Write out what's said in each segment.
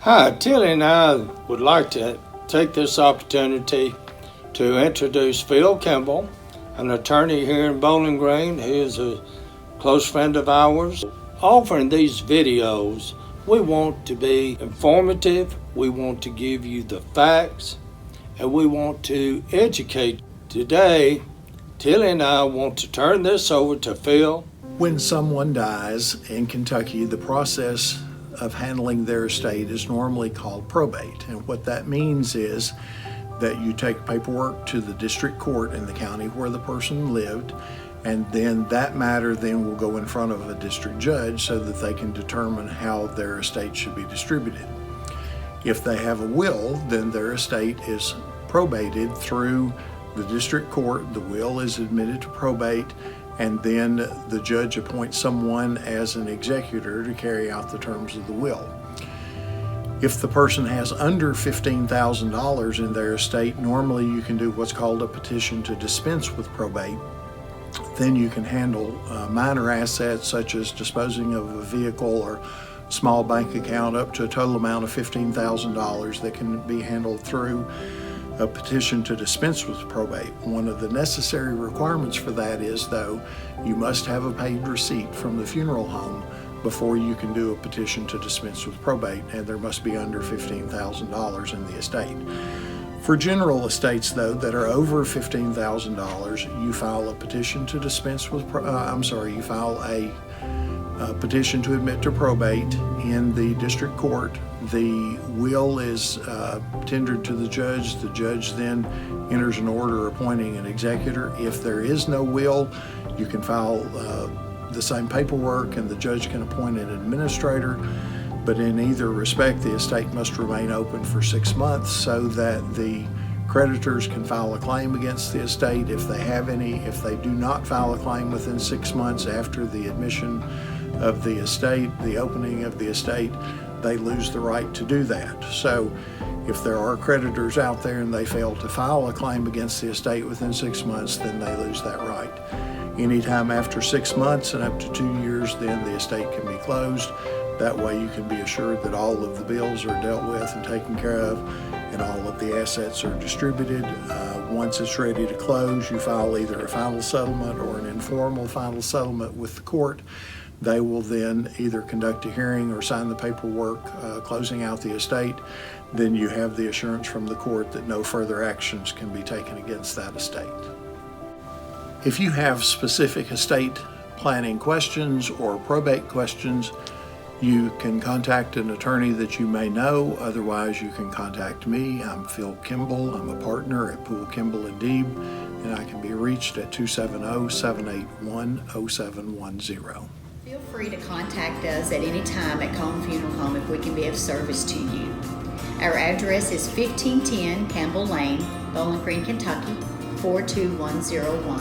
Hi, Tilly and I would like to take this opportunity to introduce Phil Kimball, an attorney here in Bowling Green who is a close friend of ours. Offering these videos, we want to be informative, we want to give you the facts, and we want to educate. Today, Tilly and I want to turn this over to Phil. When someone dies in Kentucky, the process of handling their estate is normally called probate. And what that means is that you take paperwork to the district court in the county where the person lived, and then that matter then will go in front of a district judge so that they can determine how their estate should be distributed. If they have a will, then their estate is probated through the district court. The will is admitted to probate, and then the judge appoints someone as an executor to carry out the terms of the will. If the person has under $15,000 in their estate, normally you can do what's called a petition to dispense with probate. Then you can handle minor assets such as disposing of a vehicle or small bank account up to a total amount of $15,000 that can be handled through a petition to dispense with probate. One of the necessary requirements for that is, though, you must have a paid receipt from the funeral home before you can do a petition to dispense with probate, and there must be under $15,000 in the estate. For general estates, though, that are over $15,000, you file a petition to dispense with, you file a petition to admit to probate in the district court. The will is tendered to the judge. The judge then enters an order appointing an executor. If there is no will, you can file the same paperwork and the judge can appoint an administrator. But in either respect, the estate must remain open for 6 months so that the creditors can file a claim against the estate if they have any. If they do not file a claim within 6 months after the admission of the estate, the opening of the estate, they lose the right to do that. So if there are creditors out there and they fail to file a claim against the estate within 6 months, then they lose that right. Anytime after 6 months and up to 2 years, then the estate can be closed. That way you can be assured that all of the bills are dealt with and taken care of, and all of the assets are distributed. Once it's ready to close, you file either a final settlement or an informal final settlement with the court. They will then either conduct a hearing or sign the paperwork closing out the estate. Then you have the assurance from the court that no further actions can be taken against that estate. If you have specific estate planning questions or probate questions, you can contact an attorney that you may know. Otherwise, you can contact me. I'm Phil Kimball. I'm a partner at Poole, Kimball & Deeb, and I can be reached at 270-781-0710. Feel free to contact us at any time at Cone Funeral Home if we can be of service to you. Our address is 1510 Campbell Lane, Bowling Green, Kentucky, 42101.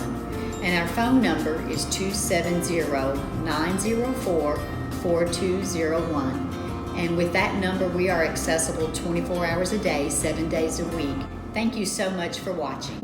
And our phone number is 270-904-4201. And with that number, we are accessible 24 hours a day, 7 days a week. Thank you so much for watching.